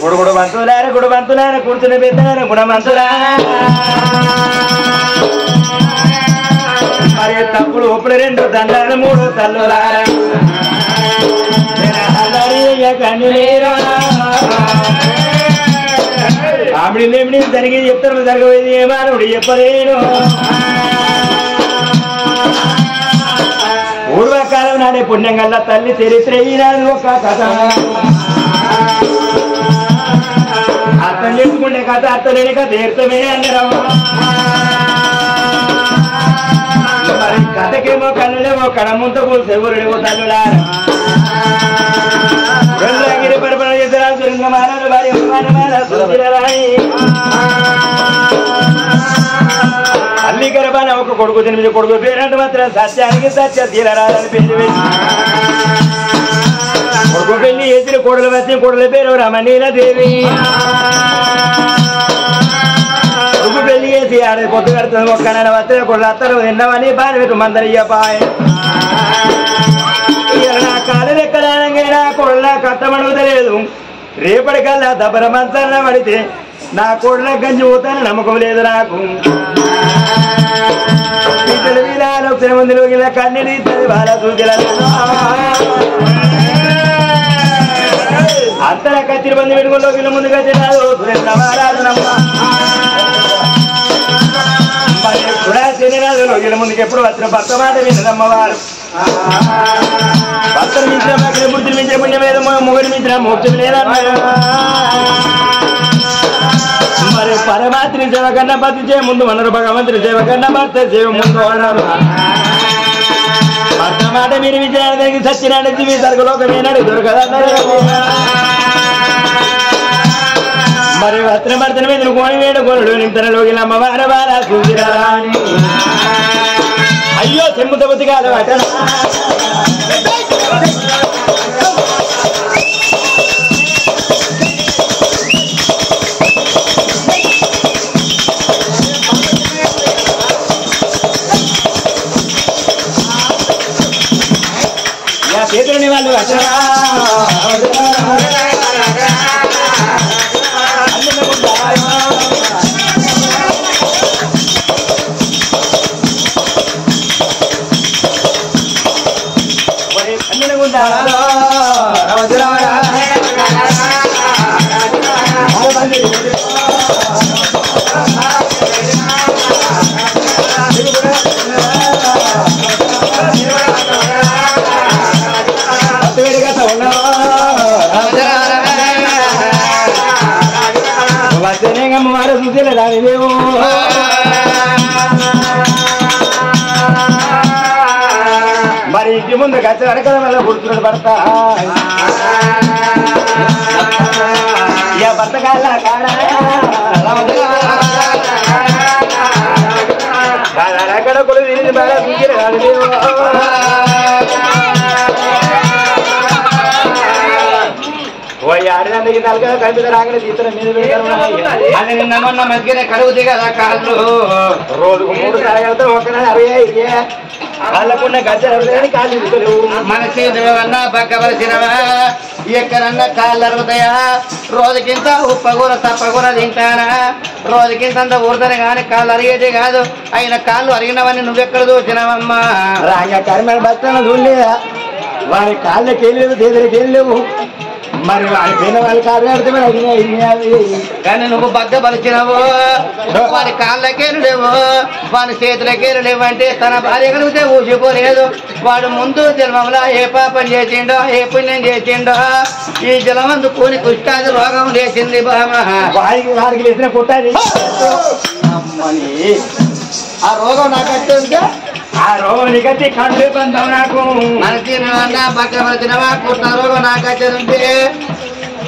గుడుగుడు బంతులార గుడు బంతులార కూర్చుని పెద్దార గుణమంతులా మరి తప్పుడు ఒప్పుడు 2 దండాలు 3 తల్లులార ఆవిడేమిడి జరిగి చెప్తారు జరగబోయేది ఏమానుడు చెప్పలేను పూర్వకాలం నాడే పుణ్యం గల్ల తల్లి చరిత్ర ఈనాడు ఒక కథ అర్థం చేసుకుంటే కథ అర్థలేని కథ తీర్థమే అందరం మరి కథకేమో కళ్ళేమో కడముంత చెవురుడేమో తల్లులారా గిరి పరిపాలన చేసిన సురంగమానాలు భార్య అల్లి గర్భాన ఒక కొడుకు తినిమిది కొడుకు పేరంటే మాత్రం సత్యానికి సత్య తీరరాలని పేరు వేసి కొడుకు పెళ్లి చేసిన కొడులు వచ్చి కొడుల పేరు రమణీలదేవి కొడుకు పెళ్లి చేసి ఆడ పొద్దు కడుతుంది ఒక్కనైనా వస్తే కొడులు అత్తలు తిన్నామని బాగా పెట్టు మందరయ్యపాయ నా కాలు ఎక్కడానైనా కొడుల కట్టమడుగుతలేదు రేపటికల్లా దబ్బర మంచాన పడితే నా కొడుల గంజి పోతాను నమ్మకం లేదు నాకు మందిలో ఇలా కన్నీడి వాళ్ళ చూసిన అంతర కత్తిరి మంది పెట్టుకుంటూ వీళ్ళ ముందుగా తిన్నాడు వీళ్ళ ముందుకు ఎప్పుడు వచ్చిన భర్త మాట విన్నదమ్మవారు భర్తను మించిన బుద్ధిని మించిన పుణ్యం లేదు మొగుడిని మించిన మోక్షం లేదన్నారు మరి పరమాత్రి సేవ కన్నా భర్త చేయ ముందు అన్నారు భగవంతుని సేవ కన్నా భర్త సేవ ముందు అన్నారు భర్త మాట మీరు విజయానికి సత్యనాడు జీవి సర్గలోకమేనాడు దొరకదన్నారు మరి వస్త్రం భర్తను మీద కోని వేడు కొనుడు నింతనలోకి అమ్మవార బాల చూసిరాని అయ్యో చెమ్ముత బుద్ధి కాదు అట చేతులని వాళ్ళు అమ్మవారు చూసేలే రానిదేమో మరి ఇంటి ముందు గచ్చ అడగడం వల్ల కూర్చున్నాడు భర్త ఇక భర్త కాళ్ళ కాడ కూడా తిరిగి బాగా చూసేలే రానిదేమో ఆడదానికి తలగా కలిపి రాగానే తీసిన మీద నిన్న మధ్యనే కడుగుతాయి కదా కాళ్ళు రోజుకు 3 సార్లు ఒకనాడు 60 కాళ్ళకున్న గజ్జలు కాళ్ళు మన చేతులన్నా పక్కవలసినవా ఎక్కడన్నా కాళ్ళు అరుగుతాయా రోజుకింత ఉప్పకూర తప్పకూర తింటానా రోజుకింత ఊరుతానే కానీ కాళ్ళు అరిగేదే కాదు అయిన కాళ్ళు అరిగినవని నువ్వెక్కడ చూసినావమ్మా రాగా కరిమేళ బస్తాను చూడలేదా వారి కాళ్ళకి వెళ్ళలేవు చేతులకి వెళ్ళలేవు మరి వాడి పైన వాళ్ళు కాదు కానీ నువ్వు బగ్గ పలిచినవు వాడి కాళ్ళకేరులేవు వాడి చేతులకేరులేవు అంటే తన భార్య కలిగితే ఊసిపోలేదు వాడు ముందు జన్మంలో ఏ పాపం చేసిండో ఏ పుణ్యం చేసిండో ఈ జలమందు కూని కుష్టాది రోగం లేచింది వాడికి లేచిన కుట్టాది ఆ రోగం నాకు వచ్చేందుకే ఆ రోగం నీకైతే కంటే బంధం నాకు మనకి పక్కన పడిచినవా కుట్టిన రోగం నాకు వచ్చేది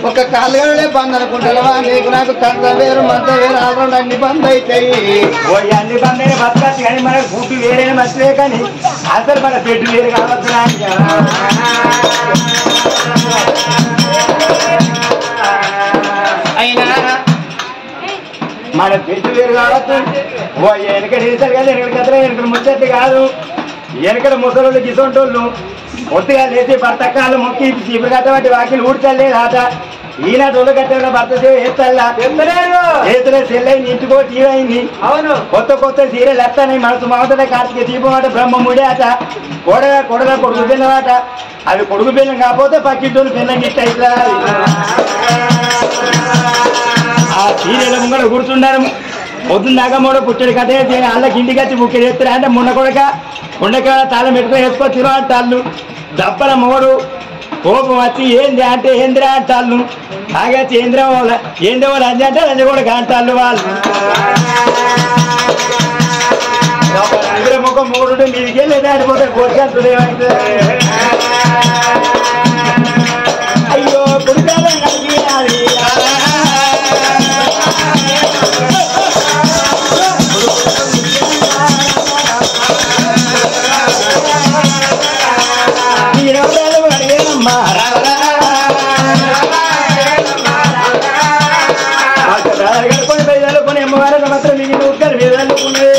ఒక కాళ్ళే బంద్ అనుకుంటావా నీకు నాకు కంట వేరు మధ్య వేరు ఆల్రౌండ్ అన్ని బంద్ అవుతాయి అన్ని బంద్ అయినా బతకచ్చు కానీ మనకు ఫుడ్ వేరైనా మంచిదే కానీ అసలు మన పెట్టు వేరు కావచ్చు అయినా మన పెట్టు వేరు కావచ్చు వెనకటి తీసారు కదా వెనకటి కథలే వెనకటి ముచ్చట్లు కాదు వెనకటి ముసలోళ్ళు గిసొంటోళ్ళు పొద్దుగా లేచి భర్త కాళ్ళు మొక్కి చీపురు కట్టబట్టి వాకిలు ఊడ్చలేదు ఆట ఈనాటి రోజు కట్టే భర్త చేతులే సెల్లైంది ఇంటికో టీవీ అయింది. అవును, కొత్త కొత్త సీరియల్ వస్తాయి. మనసు మావతలే కార్తీక దీపం ఆట బ్రహ్మముడి ఆట కొడగా కొడుకు పిల్లవాట. అది కొడుకు పిల్లం కాకపోతే పక్కింటోళ్ళు పిల్లం గిట్ట ఇట్లా ఆ సీరియల్ ముంగడ కూర్చున్నారు. పొద్దున్నాక మూడో పుట్టడి కథ వాళ్ళకి ఇంటికి వచ్చి ముఖ్య చేస్తారు. అంటే మున్న కొడక ఉండక తాళం పెట్టుకొని వేసుకో తిరు అంటాళ్ళు. దప్పల మూడు కోపం వచ్చి ఏంది అంటే ఏందిరా అంటాళ్ళు. ఆగచ్చి ఏంద్ర వాళ్ళు అంది అంటే అది కూడా అంటాళ్ళు. వాళ్ళు ముఖం మూడు మీదికి వెళ్ళి దాడిపోతే కోరికంటుంది. అయ్యో కుడికాలం కలిగినాది కొన్ని పైదలు కొన్ని అమ్మవారు మాత్రం మీకు ఉక్కలు వేదలుకునే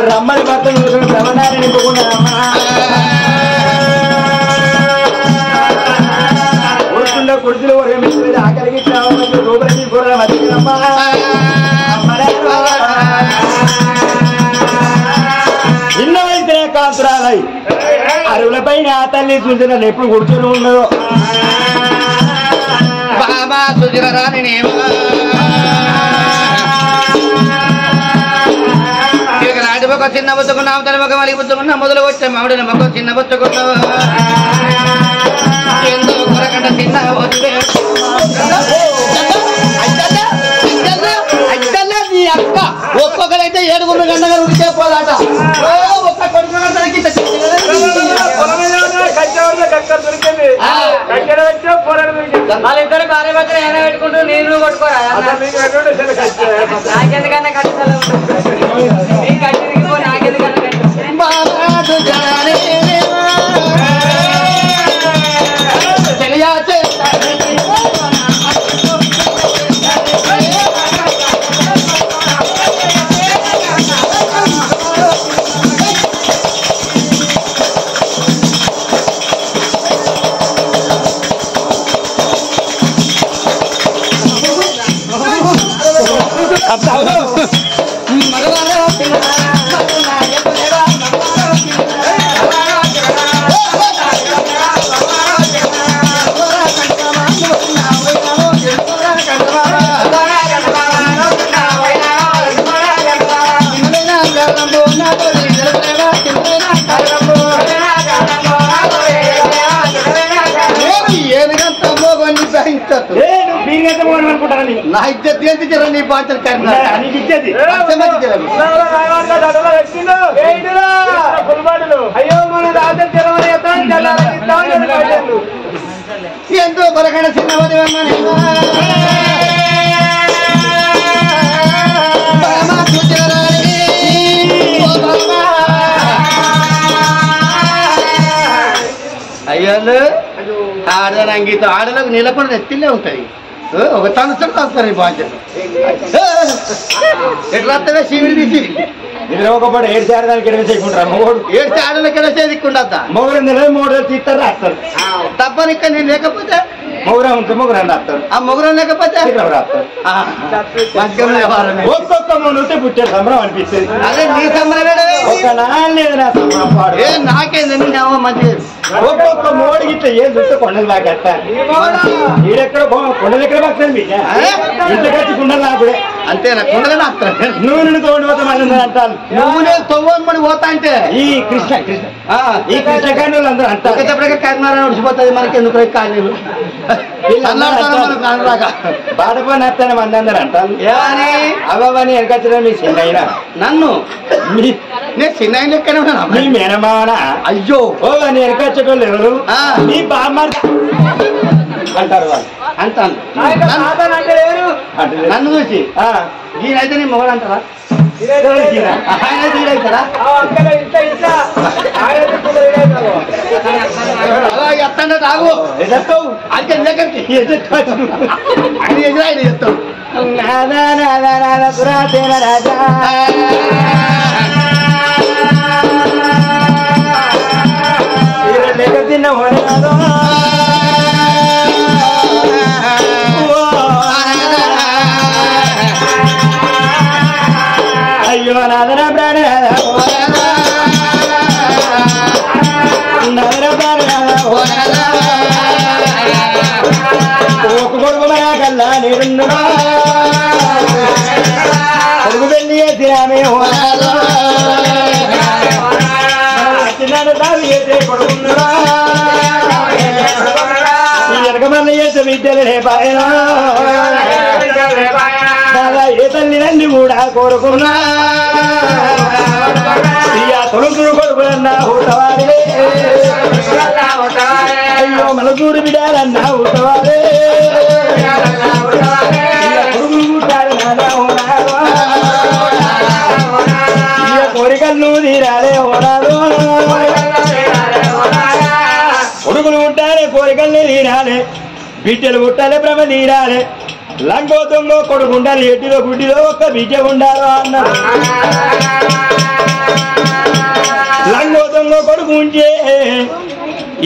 రమ్మని మాత్రం రమణాన్ని నింపుకున్నారమ్మా. కొడుతుండే కొడుతులు ఆఖరికి రూపాయలు కూడా మధ్యమ్మా. చిన్న వయసునే కాంతురాలై అరువుల పైన ఆ తల్లి చూసిన ఎప్పుడు కూర్చొని ఉన్నదో బాబా సుజరాని నాటి ఒక చిన్న బుచ్చుకున్నావు తన ఒక మలిగి బుచ్చుకున్నా మొదలు వచ్చే మామిడిన మొక్క చిన్న బుచ్చుకున్నావు ఎంతో కొరకంట చిన్న నీ అక్క ఒక్కొక్కరైతే 7 గంటల ఉడికే పోదాట. ఒక్క కొడుకు వాళ్ళిద్దరు భార్య భర్తలు ఏమైనా పెట్టుకుంటూ నీళ్ళు కొట్టుకోరా. నాకెందుకన్నా కట్టాలి నాకెందుకన్నా నా ఇజ్జత్ ఏంటి జర నీ బాధ్యత ఎంతో బలకడ చిన్నవాడి అయ్యోళ్ళు ఆడదాని అంగీతం ఆడలకు నిలబడి ఎత్తిలే ఉంటాయి. ఒక తనుసరి వస్తారు ఈ బాధ్యత ఎట్లా వస్తావే శివుడి తీసి ఇది ఒకప్పుడు 7 ఆడదానికి ఎడవ చేయకుండా 7 ఆడలకి ఎడవ చేయకుండా మొగరు మూడు తీస్తారు రాస్తారు. తప్పని ఇక్కడ నేను లేకపోతే మొగరం ఉంటే మొగరం రాస్తారు. ఆ మొగరం లేకపోతే ఒక్కొక్క ముందు పుట్టే సంబరం అనిపిస్తుంది. అదే నీ సంబరం ఒక నాలుగు నా సంబరం ఏ నాకేంది మంచి ఒక్కొక్క మోడి గిట్ల ఏం చూస్తే కొండలు బాగా ఈడెక్కడ కొండలు ఎక్కడ పడుతుంది మీకు ఇంటికి వచ్చి కుండలు నాకుడే అంతేనా కుండలు నాకుతాను నూనె తోడు పోతా మళ్ళీ అంటాను నూనె తవ్వని పోతా అంటే ఈ కృష్ణ ఈ కృష్ణకాండలు అందరూ అంటారు కర్నారాయణ ఉడిచిపోతుంది మనకి ఎందుకు కాళ్ళు బాధపోయిన వస్తాను మంది అందరు అంటారు ఏమని అవ్వని వెనకొచ్చడం మీ చిన్న నన్ను నేను చిన్న లెక్కనే ఉన్నాను మీ మేనమావనా అయ్యో ఓ అని వెనకొచ్చేటోళ్ళు ఎవరు మీ బామ్మ అంటారు వాళ్ళు అంటాను నన్ను చూసి ఈయనైతే నీ మొగడు అంటారా ఆయన తీడవుతారా ఎత్తండి తాగు ఎదస్తావు అంటే ఆయన ఎదురు ఆయన చెప్తావు రాజా నిన్న ఓడరాదో అయ్యో నాదన ప్రాణనాథ నాదన ప్రాణనాథ ఒక కొడుకు మన కల్లా నేరున్నా కొడుకు పెళ్లి చేసిరామే చిన్నాడు దావి చేసే కొడుకున్నాడా వెనక మళ్ళీ చేసే విద్యలు రేపాయనా ఏ తల్లి నంది కూడా కోరుకున్నా ఇక తొలుగురు కొడుకులన్నా ఊటవాడే అయ్యో మలగూరు బిడాలన్నా ఊటవాడే కొడుకులు పుట్టాడు ఇక కోరికలు తీరాలే ఓనాడు కొడుకులు పుట్టాలే కోరికల్ని తీరాలే బిడ్డలు పుట్టాలే భ్రమ తీరాలే లంగో దొంగో కొడుకు ఉండాలి ఎట్టిలో గుడ్డిలో ఒక్క బిడ్డ ఉండాలి అన్నారు లంగో దొంగ కొడుకు ఉంటే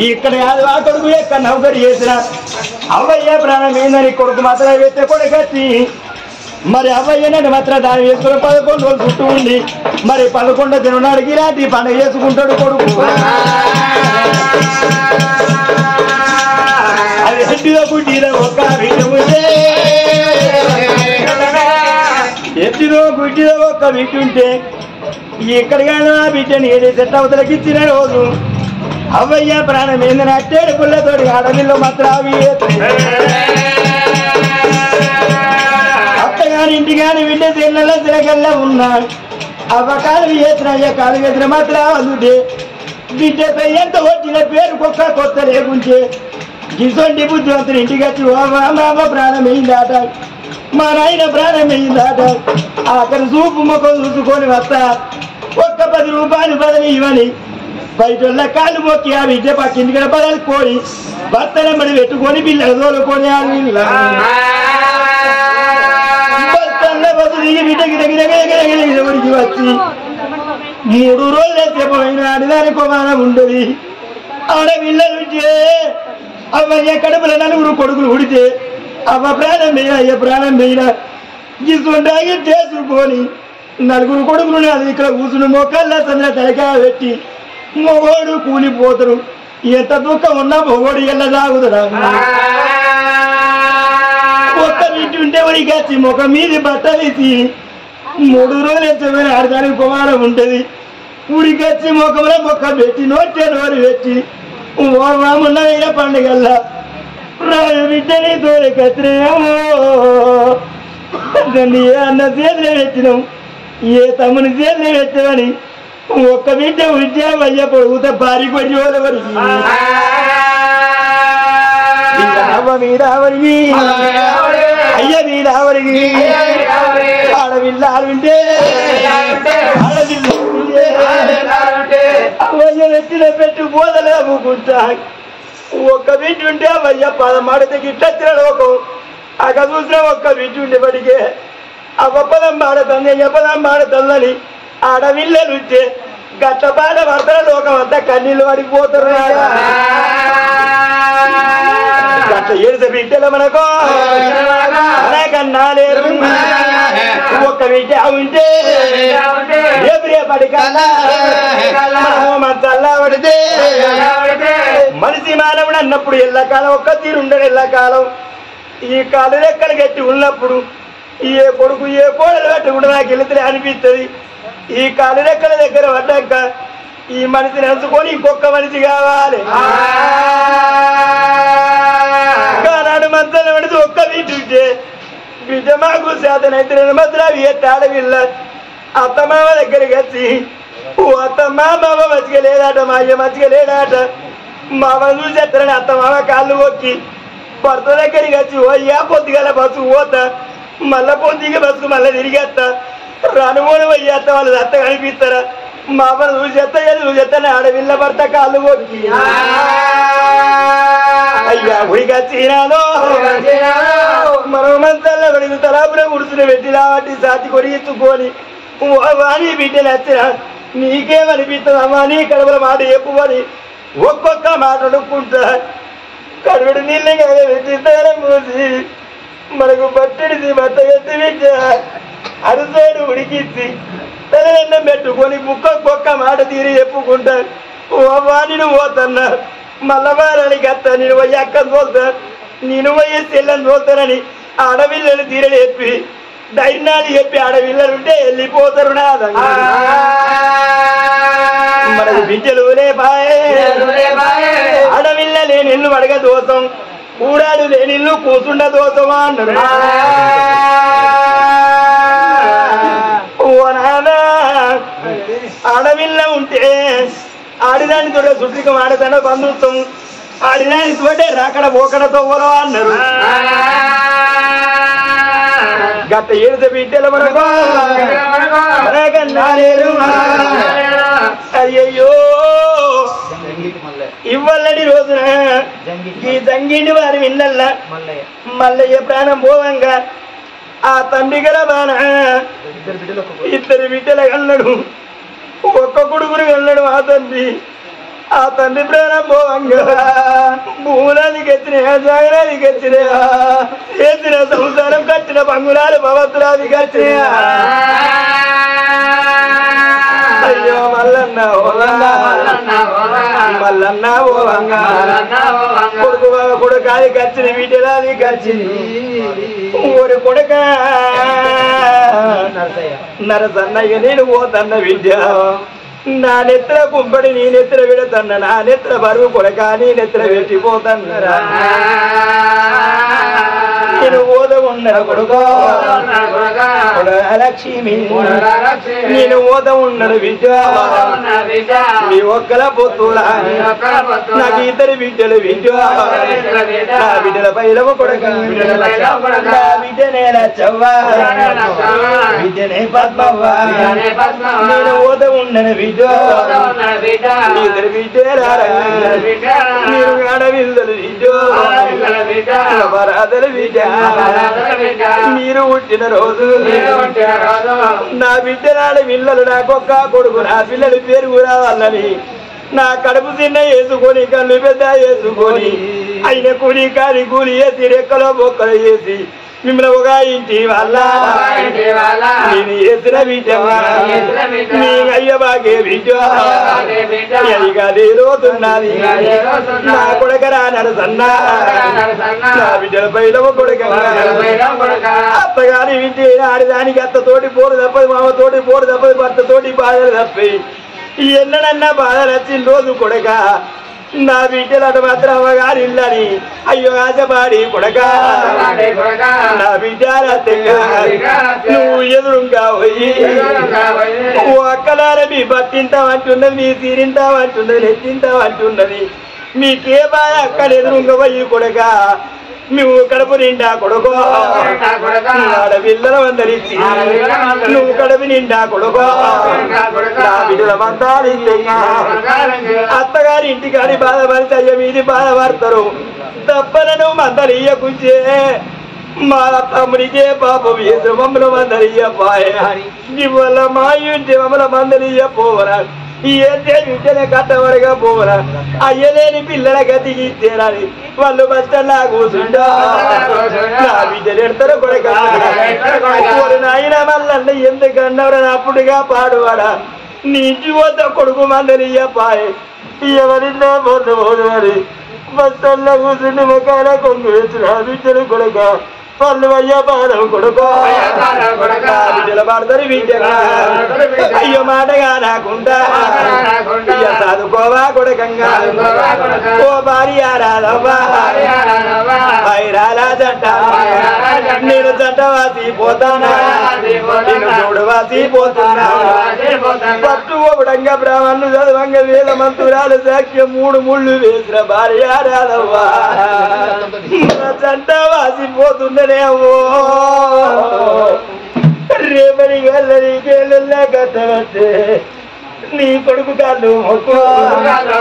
ఇక్కడ కాదు ఆ కొడుకు ఎక్కడ నౌకరి చేసిన అవ్వయ్య ప్రాణం ఏందని కొడుకు మాత్రం వేస్తే కొడుకచ్చి మరి అవ్వయ్యనని మాత్రం దాన్ని వేసుకుని 11 రోజులు చుట్టూ ఉంది మరి 11 తిరునాడికి రాత్రి పండుగ చేసుకుంటాడు కొడుకు అది ఎట్టిలో గుడ్డిలో ఒక్క బిడ్డ ఉంటే ఎట్టిలో గుడ్డిలో ఒక్క బిడ్డ ఉంటే ఎక్కడికైనా ఆ బిడ్డని ఏది సెట్ అవతలకి ఇచ్చిన రోజు అవ్వయ్య ప్రాణం ఏందని అట్టేడు పుల్లతోటి ఆడవిల్లో మాత్రం అవి అత్తగాని ఇంటిగాని బిడ్డ తిన్నలో తిరగల్లా ఉన్నాడు అవ్వ కాలు వేసిన అయ్య కాలు వేసిన మాత్రం అందుంటే బిడ్డపై ఎంత వచ్చిన పేరు కుక్క కొత్త లేకుంటే గిసొంటి బుద్ధివంతుని ఇంటికి వచ్చి మా అమ్మ ప్రాణం అయిందాట మా నాయన ప్రాణం అయిందాట అక్కడ చూపు ముఖం చూసుకొని వస్తా ఒక్క 10 రూపాయలు బదిలీ ఇవ్వని బయట కాళ్ళు మొక్కి ఆ బిడ్డ పక్కింటికి బదలుకొని భర్తనమ్మడి పెట్టుకొని పిల్లలు తోలుకొని భర్తన్న బదులు బిడ్డకి దగ్గరికి వచ్చి 3 రోజులు చెప్పబోయిన ఆడదానికి మానం ఉండదు ఆడపిల్లలు అవ్వయ్య కడుపుల 4 కొడుకులు ఉడితే అవ్వ ప్రాణం మీద అయ్య ప్రాణం మీద గిసుండాగి చేసుకొని 4 కొడుకులు అది ఇక్కడ కూర్చుని మొక్కల్లా సంద్ర తలకాయ పెట్టి మొగోడు కూలిపోతారు ఎంత దుఃఖం ఉన్నా మొగోడు ఎల్ల తాగుతాడు ఒక్క ఇంటి ఉంటే వాడికి వచ్చి ముఖం మీద బట్ట వేసి 3 రోజులు ఎంతమైనా ఆడదానికి కుమారం ఉంటుంది ఊరికి వచ్చి ముఖంలో మొక్క పెట్టి నోటే నోరు పెట్టి ఓమున్నదైన పండుగల్లా రాజు బిడ్డని తోలికత్రేమో ఏ అన్న చేతిలో పెట్టినాం ఏ తమ్ముని చేతిలో పెట్టామని ఒక్క బిడ్డ ఉద్యోగం అయ్యా పొడుగుతా భారీ కొట్టి వాళ్ళవరికి అవ్వ మీరావరికి అయ్య మీరావరికి ఆడవిల్ల ఆడవింటే అవయ్య నెత్తిన పెట్టి బోధలే అమ్ముకుంటా ఒక్క బిడ్డ ఉంటే అవయ్య 10 గిట్ట తిరలోకం అక్కడ చూసిన ఒక్క బిడ్డ ఉండే బడికే అవ్వ 10 మాడతంది అయ్య 10 మాడతందని ఆడవిల్లలు ఉంటే గట్టపాట భర్తల లోకం అంతా కన్నీళ్ళు పడిపోతారు గట్ట ఏడితే బిడ్డలు మనకో కన్నా లేదు ఒక్క బిడ్డ ఉంటే పడి కల్లా పడితే మనిషి మానవుడు అన్నప్పుడు ఎల్లకాలం ఒక్క తీరు ఉండడు ఎల్లకాలం ఈ కాలు రెక్కలు గట్టి ఉన్నప్పుడు ఏ కొడుకు ఏ కోడలు గట్టి కూడా నాకు వెళితే అనిపిస్తుంది ఈ కాలు రెక్కల దగ్గర పడ్డాక ఈ మనిషిని ఎంచుకొని ఇంకొక మనిషి కావాలి కానాడు మంత్రాలు పడితే ఒక్క బిడ్డ ఉంటే బిడ్డ మాకు శాతనైతే మద్రావి ఆడవిల్ల అత్తమామ దగ్గరికి వచ్చి ఓ అత్తమ్మ మామ మంచిగా లేదాట మా అయ్య మంచిగా లేదాట మామ చూసేస్తారని అత్తమామ కాళ్ళు మొక్కి భర్త దగ్గరికి వచ్చి ఓ అయ్యా పొద్దుగల బస్సు పోతా మళ్ళా పొద్దుగా బస్సు మళ్ళీ తిరిగేస్తా రానుమోను అయ్యేస్తా వాళ్ళు అత్త కనిపిస్తారా మామను చూసేస్తాను ఆడవిల్ల భర్త కాళ్ళు మొక్కి అయ్యా ఉడికొచ్చినాదో మరో మంచాల్లో పడింది తలాపురం ఉడుచుని పెట్టి రాబట్టి సాతి కొడిగించుకొని వాణి బిడ్డలు వచ్చిన నీకేమనిపిస్తుంది అమ్మా నీ కడుపుల మాట చెప్పుకొని ఒక్కొక్క మాట అడుక్కుంటా కడుగుడు నీళ్ళు కదా వెచ్చిస్తారం పోసి మనకు బట్టడిసి బట్ట ఎత్తి అరుసోడు ఉడికిచ్చి తలవెన్నం పెట్టుకొని ఒక్కొక్క మాట తీరి చెప్పుకుంటా వాణిని పోతన్నా మల్లవారానికి అత్త నేను పోయి అక్కని తోలుతా నేను పోయి చెల్లని తోలుతానని ఆడపిల్లలు తీరని చెప్పి ధైర్యాలు చెప్పి ఆడపిల్లలుంటే వెళ్ళిపోతారు నాదంగా మనకు బిడ్డలు లేపాయే ఆడపిల్ల లేని ఇల్లు అడగ దోసం కూడాడు లేని ఇల్లు కూసుండ దోసమా అన్నారు ఓ నానా ఆడపిల్ల ఉంటే ఆడిదాని తోట సుట్టికం ఆడతానో బంధుత్వం ఆడిదాని తోటే రాకడ పోకడతో పోలో అన్నారు గట్ట ఏడుత బిడ్డల మనకో అయ్యయ్యో ఇవ్వల్లడి రోజున ఈ తంగిడి వారి విన్నల్లా మల్లయ్య ప్రాణం పోవంగా ఆ తండ్రి గల బాణ ఇద్దరు బిడ్డల కన్నాడు ఒక్క కొడుకుని కన్నాడు ఆ తండ్రి ప్రాణం పోవంగా భూములానికి ఎత్తినా జాగరానికి ఎత్తినా చేసిన సంసారం కట్టిన బంగుళాలు భవతులాది కట్టినా అయ్యో మల్లన్న మల్లన్న ఓవంగా కొడుకు కొడుకాది కచ్చిన వీటిలాది కచ్చింది ఊరి కొడుక నరసన్నయ్య నేను పోతన్న విద్య నా నెత్ర కుంపడి నీ నెత్ర విడతన్న నా నెత్ర బరువు కొడక నీ నెత్ర పెట్టిపోతన్నరా నేను ఓద ఉన్నర కొడుకో లక్ష్మి నేను ఓద ఉన్నరు విద్య మీ ఒక్కల పొత్తులా నాకు ఇద్దరు బిడ్డలు విద్య నా బిడ్డల పైలవ కొడక నా బిడ్డనే నచ్చవ్వా బిడ్డనే పద్మవ్వా నేను ఓద ఉన్నను విద్య ఇద్దరు బిడ్డరా మీరు ఆడవిల్లలు విద్య బరాదలు విద్య మీరు పుట్టిన రోజు నా బిడ్డ నాడు పిల్లలు నాకొక్క కొడుకు నా పిల్లలు పేరు రావాలని నా కడుపు తిన్న వేసుకొని కళ్ళు పెద్ద వేసుకొని అయిన కూలి కాని కూలి వేసి రెక్కలో బొక్కలు వేసి మిమ్మల్ని ఒక ఇంటి వల్ల నేను వేసిన బిడ్డ నీ అయ్య బాగే బిడ్డ రోజున్నది నా కొడకరా నరసన్నా నా బిడ్డల పైలో కొడుక అత్తగారి వింటే ఆడిదానికి అత్తతోటి పోరు తప్పదు మామతోటి పోరు తప్పదు భర్తతోటి బాధలు తప్పి ఎన్నడన్నా బాధలు వచ్చిన రోజు కొడక నా బిడ్డలు అటు మాత్రం అమ్మగారు ఇల్లని అయ్యో ఆశపాడి కొడక నా బిడ్డ నువ్వు ఎదురుగా పోయి ఓ అక్కలార మీ బట్టింటామంటున్నది మీ తీరింటామంటున్నది నెత్తింటామంటున్నది మీకే బాధ అక్కడ ఎదురుగా పోయి కొడక నువ్వు కడుపు నిండా కొడుకో ఆడపిల్లల అందరిచ్చి నువ్వు కడుపు నిండా కొడుకో నా బిడ్డల మందాలి అత్తగారి ఇంటికాడి బాధపడితే అయ్య మీది బాధపడతారు తప్పలను మందలియ్యకుంచే మా తమ్ముడికే పాపం ఏసు మమ్మల్ని మందలియ్యపాయ ఇవల్ల మా ఇంటి మమ్మల్ని మందలియ్యపోవరా ఏంటే బిడ్డనే కట్టవరగా పోవరా అయ్యలేని పిల్లల గతికి ఇచ్చేరాని వాళ్ళు బస్టల్లా కూర్చుంటా నా బిడ్డలు ఎడతారు కొడక నాయన మల్లన్న ఎందుకన్నవరా అప్పుడుగా పాడువాడా నీ ఇంటి వద్ద కొడుకు మందలియ్యపాయ ఎవరిన్నా పొంద పోదు మరి బస్టల్లా కూర్చుండి ముఖాల కొంగు వేసిన బిడ్డలు కొడక పళ్ళు అయ్యా బాధం కొడుకో బిడ్డల పడతారు బిడ్డగా అయ్యో మాటగా రాకుండా చదువుకోవా కొడకంగా ఓ భార్య రాలవ్వా రాలా జంట నేను జంట వాసి పోతానా నేను చూడు వాసి పోతున్నా పట్టు ఒకడంగా బ్రాహ్మణులు చదవంగా వేల మంతురాలు సాక్ష్యం 3 ముళ్ళు వేసిన భార్య రాలవ్వా జంట వాసి పోతున్నా రేపటి గల్లరి కేళ్ళ కట్టబట్టే నీ కొడుకు కాళ్ళు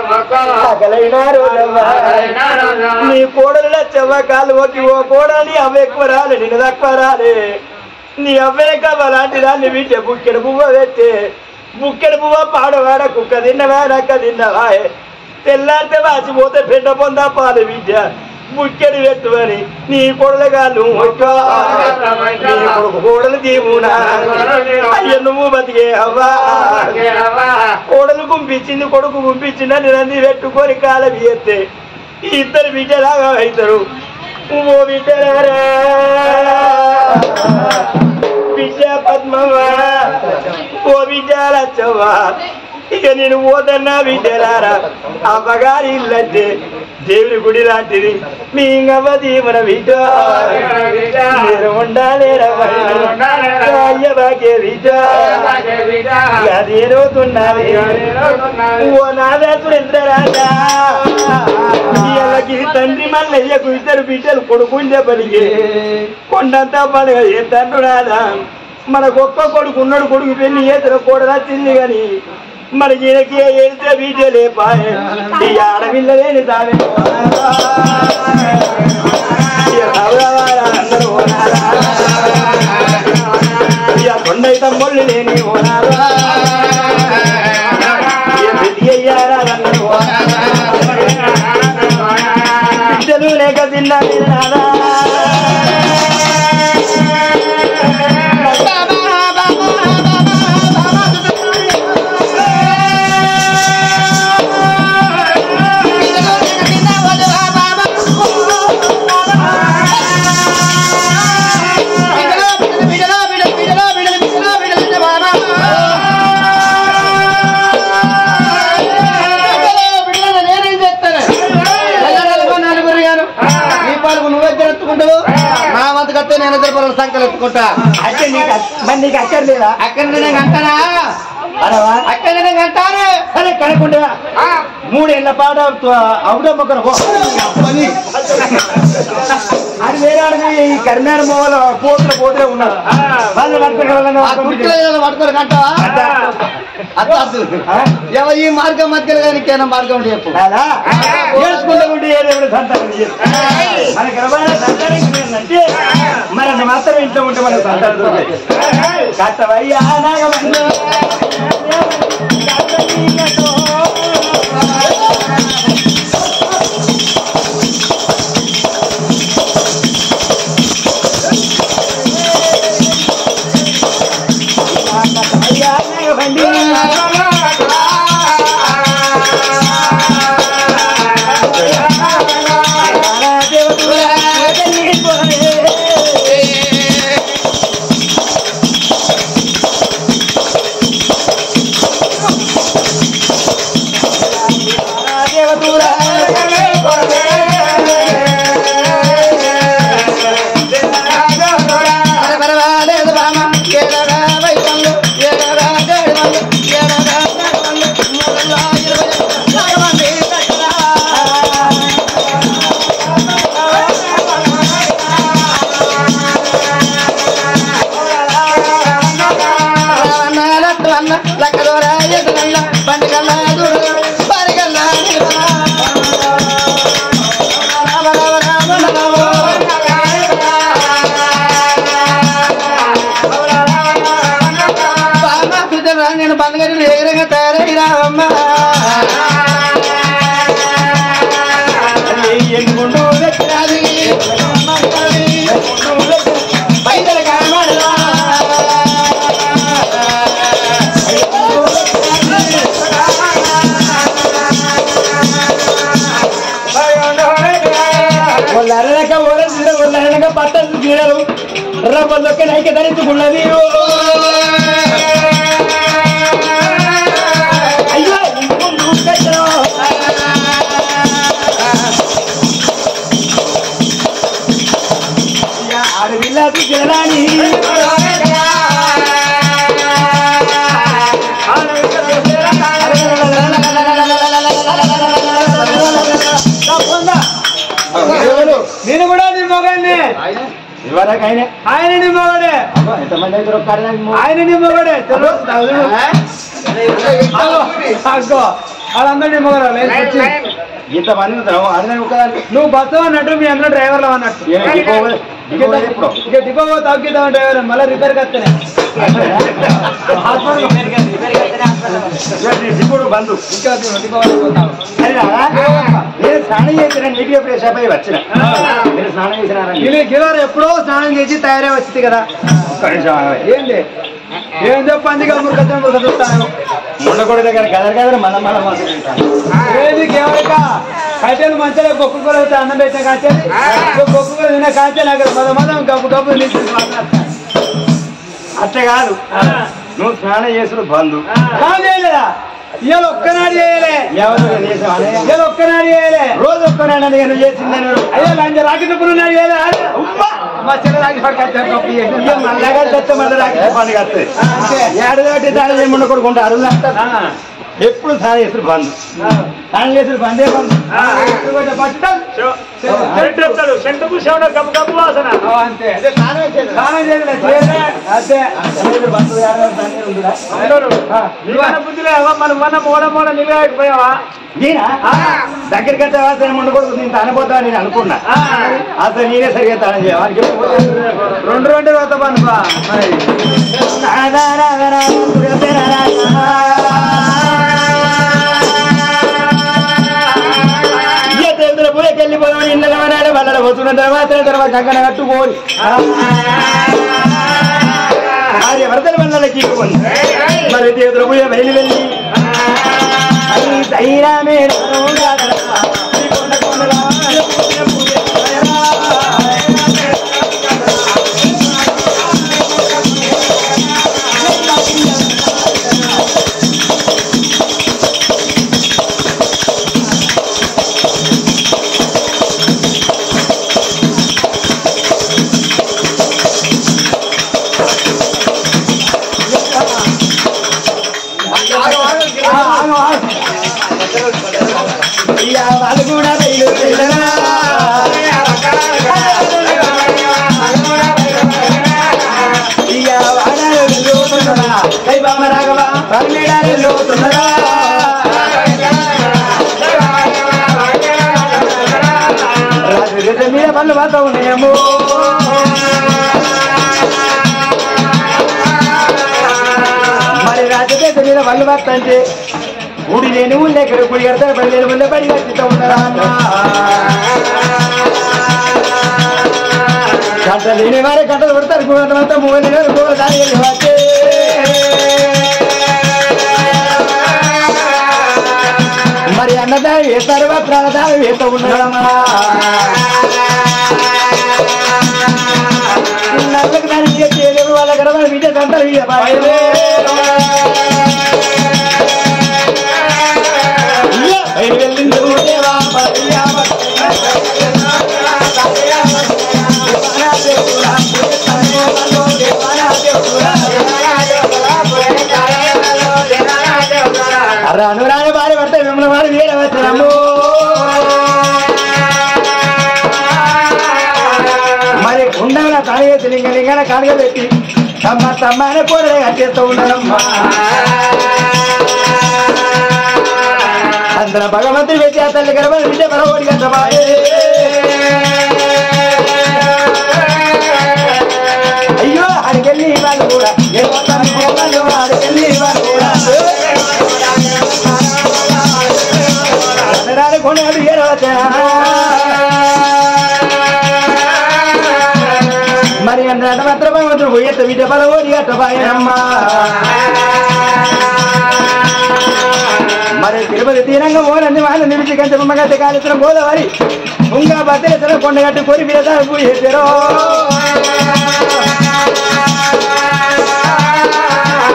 మొక్కలైన రోజవ్వా నీ కోడలు చెవ్వ కాళ్ళు మొక్కి ఓ కోడని అవ్వ ఎక్కువ రాలే నిన్ను తక్కువ రాలే నీ అవ్వే కావాలంటి దాన్ని వింటే బుక్కెడు పువ్వ పెట్టే బుక్కెడు పువ్వ పాడవాడ కుక్క తిన్నవా నక్క తిన్నవా తెల్లారితే వాచిపోతే పెండ పొందా పాలు విద్య ముక్కడి పెట్టువని నీ కొడలగాళ్ళు కొడుకు కోడలు దీవునా అయ్య నువ్వు బతికే అవ్వా కోడలు గుంపించింది కొడుకు గుంపించిందని నంది పెట్టుకొని కాలం ఎత్తే ఇద్దరు బిడ్డలాగా అవుతారు ఓ బిడ్డలారా బిడ్డ పద్మవా ఓ బిడ్డ లచ్చవ్వా ఇక నేను పోతన్నా బిడ్డలారా అమ్మగారి ఇల్లంటే దేవుని గుడి లాంటిది మీ ఇంగవ్వ దీవన బిడ్డ మీరు ఉండాలేరా అయ్య బాకే బిడ్డ అదేరోతున్నది ఓ నాదా సురేంద్రరాజా ఇళ్ళకి తండ్రి మల్లయ్యకు ఇద్దరు బిడ్డలు కొడుకుండే పనికి కొండంతా పండుగ చేస్తాడు రాదా మన గొప్ప కొడుకు ఉన్నాడు కొడుకు పెళ్లి చేతులు కూడా తింది కాని మనకి ఈయనకి ఏడితే బీజలే పాయే ఈ ఆడపిల్లలేని తావే అందరూ కొండై తమ్ముళ్ళు లేని ఓనారా అయ్యారా అందరూ బిడ్డలు లేక తిన్నా నాదా నేను ఇద్దరు సంఖ్యలు ఎత్తుకుంటా అంటే మరి నీకు అక్కర్లేదా అక్కడ నేను అంటానా అక్కడ నేను అంటాను సరే కనుకుంటా 3 ఏళ్ల పాట అవుడమ్మకరు అది వేరే ఈ కర్మేర మొగల పోతులే ఉన్నారు వాళ్ళు పట్టుకోరు కంటావా ఈ మార్గం మధ్యలో కానీ కేనా మార్గం చెప్పు నేర్చుకుంటూ ఉంటే ఏదేమైనా సంతానం మనకి ఎవరైనా సంతానం ఏంటంటే మన మాత్రం ఇంట్లో ఉంటే మనకు సంతానం దొరుకుతాయి కష్టమయ్యా నాగమన్నా నేను బందగడ్డలు ఎగరగా తయారైరావమ్మా ఎందుకుంటూ వచ్చినది బయట కామడా వాళ్ళక వాళ్ళక పట్టలు తీరరు రవ్వలొక్క నైక ధరించుకున్నది ఆడపిల్లకి జనాని నేను కూడా నీ మొగాన్ని ఆయన నీ మొగడే ఎంతమంది ఆయన నీ మొగడే వాళ్ళందరూ నీ మొగడు ఇంతమంది నువ్వు బస్సు అన్నట్టు మీ అందరూ డ్రైవర్లు అన్నట్టు ఇక డిపో తగ్గిద్దాం డ్రైవర్ మళ్ళీ రిపేర్కి వస్తేనే ఇప్పుడు బంధు నేను స్నానం చేసిన నీటిగా ఫ్రెష్ అప్ అయి వచ్చిన మీరు స్నానం చేసినారా ఎప్పుడో స్నానం చేసి తయారై వచ్చింది కదా ఏంటి ఏం చెప్పండి చూస్తాను ముండకూడ దగ్గర కదరు మన ఏది కేవలక కట్టెలు మంచిగా బొక్కు కూడా అన్నం పెట్టిన కాంచెలు బొక్కు కూడా తిన్న కాంచెలు అక్కడ మొదలు గబ్బు గబ్బు అట్లా కాదు నువ్వు స్నానం చేసుడు బంధు స్నానం చేయలేదా ఇవాళ ఒక్కనాడు చేయలే ఇవాళ ఒక్కనాడు చేయలే రోజు ఒక్కనాడు నువ్వు చేసింది అయ్యో లంచ రాకెట్టు నాడు చేయలే మా చెల్ల రాకి మళ్ళా తెస్తే మళ్ళీ రాకెట్ పండుగ వస్తుంది ఏడాది స్నానం చేయకుండా కొడుకుంటారు ఎప్పుడు స్నానం చేస్తారు బంధు స్నానం చేస్తారు బందే బంధు దగ్గరికి వచ్చే ఉండకూడదు నేను తానపోతా నేను అనుకున్నా అసలు నేనే సరిగ్గా తానం చేయాలి రెండు పోతా పనుకో వెళ్ళిపోదాం ఇళ్ళ వాళ్ళ వస్తున్న తర్వాత కంకణ కట్టుకోని భార్యభర్తల వల్లకి మరి దేవుడు పోయే బయలు వెళ్ళి సైరామే వాళ్ళు కూడా బయలు రాఘవ పన్నెడాలుతున్నారా రాజు మీద పళ్ళు మాత్రం ఉన్నాయేమో మరి రాజపేట మీద పళ్ళు మాత్రం అంటే గుడి లేని ఊళ్ళో ఎక్కడ గుడి కడతారు బడి లేని ఊళ్ళో బడి కట్టిస్తూ ఉన్నారా గంట లేని వారే గంటలు కొడతారు గోడంతా మూడు గోడ దాని వచ్చే మరి అన్నదానం వేస్తారు ప్రాణదానం వేస్తూ ఉన్నారమ్మా నల్లకు దానికి చేయలేరు వాళ్ళ కదా మన విద్య గంటలు వెళ్ళింది అనురాని భార్య పడితే మిమ్మల్ని వారు వేరే వచ్చాము మరి ఉండగా తాళేసి లింగ కానుక పెట్టి తమ్మ అనే కూడా కట్టేస్తూ ఉన్నారమ్మా అందరూ భగవంతుడి పెట్టి ఆ తల్లి గర్భ విద్య పరవడి కట్టబాయే అయ్యో అడికెళ్ళి వాళ్ళు కూడా అడికెళ్ళి వాళ్ళు కూడా కొనాడు మరి అన్నట మాత్రం భగవంతుడు పోయేత విద్య పరవడి కట్టబాయనమ్మా మరి తిరుపతి తీరంగా పోనండి వాళ్ళు నిలిచి కంచమ్మగట్టి కాళేశ్వరం గోదావరి ఉంగా భద్రేశ్వరం కొండగట్టు కోరి విరదాలు పూజేశారు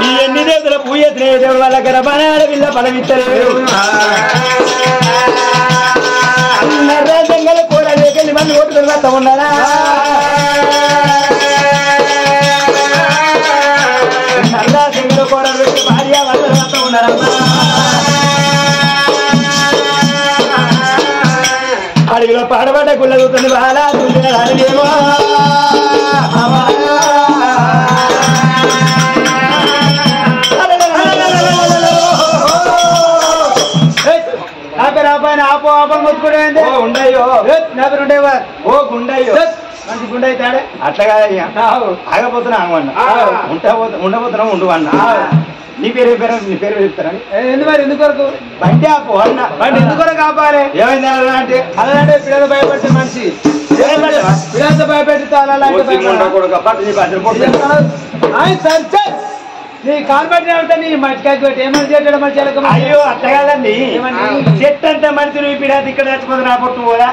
ఈ ఎన్ని దేవతల పూజ దేవుడు వాళ్ళ గర్భాల విల్ల ఫలమిత్తలేరు రాజ్యంగా కూరలేకెళ్ళి మంది ఓటు తర్వాత ఉన్నారా నల్లా సింగులు కూరలు భార్య వాళ్ళ తర్వాత ఉన్నారమ్మా అడవిలో పాడబడ్డ గుళ్ళ కూతుంది బాలా తుందిన రాజేమో పైన ఆపో ఆపని మొత్తుకుంటే ఉండయో నా పేరు ఉండేవా ఓ గుండయ్యో మంచి గుండె అట్లా కాదయ్యా ఆగపోతున్నా ఆగమన్నా ఉండబోతున్నా ఉండు అన్నా నీ పేరు నీ పేరు చెప్తారని ఎందుకు మరి ఎందుకొరకు బండి ఆపు అన్న బండి ఎందుకొరకు ఆపాలి ఏమైంది అలా అంటే అలాంటే పిల్లలు భయపడితే మనిషి పిల్లలతో భయపెడితే నీ కాన్బట్టి అంటే నీ మట్టికాకి పెట్టి ఏమని చేయడం మంచి అయ్యో అట్లా కాదండి చెట్టు అంటే మనిషి నువ్వు ఇక్కడ తెచ్చుకుంది నా పొట్టు కూడా